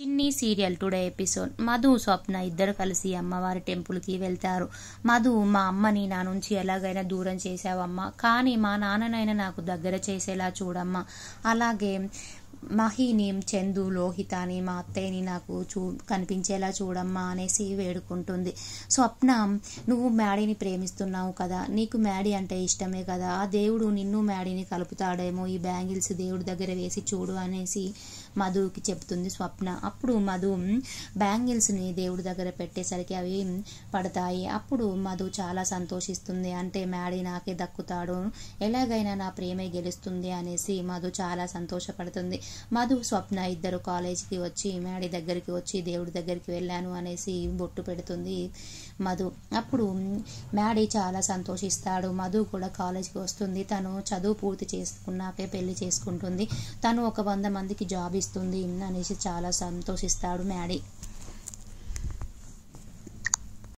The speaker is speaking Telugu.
చిన్ని సీరియల్ టుడే ఎపిసోడ్. మధు స్వప్న ఇద్దరు కలిసి అమ్మవారి టెంపుల్కి వెళ్తారు. మధు, మా అమ్మని నా నుంచి ఎలాగైనా దూరం చేసావమ్మా, కానీ మా నాన్ననైనా నాకు దగ్గర చేసేలా చూడమ్మా. అలాగే మహిని, చందు, లోహితాని, మా అత్తయ్యని నాకు కనిపించేలా చూడమ్మా అనేసి వేడుకుంటుంది. స్వప్న, నువ్వు మ్యాడీని ప్రేమిస్తున్నావు కదా, నీకు మ్యాడీ అంటే ఇష్టమే కదా, ఆ దేవుడు నిన్ను మ్యాడీని కలుపుతాడేమో, ఈ బ్యాంగిల్స్ దేవుడి దగ్గర వేసి చూడు అనేసి మధుకి చెప్తుంది స్వప్న. అప్పుడు మధు బ్యాంగిల్స్ని దేవుడి దగ్గర పెట్టేసరికి అవి పడతాయి. అప్పుడు మధు చాలా సంతోషిస్తుంది. అంటే మ్యాడీ నాకే దక్కుతాడు, ఎలాగైనా నా ప్రేమే గెలుస్తుంది అనేసి మధు చాలా సంతోషపడుతుంది. మధు, స్వప్న ఇద్దరు కాలేజీకి వచ్చి మ్యాడీ దగ్గరికి వచ్చి దేవుడి దగ్గరికి వెళ్ళాను అనేసి బొట్టు పెడుతుంది మధు. అప్పుడు మ్యాడీ చాలా సంతోషిస్తాడు. మధు కూడా కాలేజీకి వస్తుంది. తను చదువు పూర్తి చేసుకున్నాకే పెళ్లి చేసుకుంటుంది. తను ఒక 100 మందికి జాబ్ ఇస్తుంది అనేసి చాలా సంతోషిస్తాడు మ్యాడీ.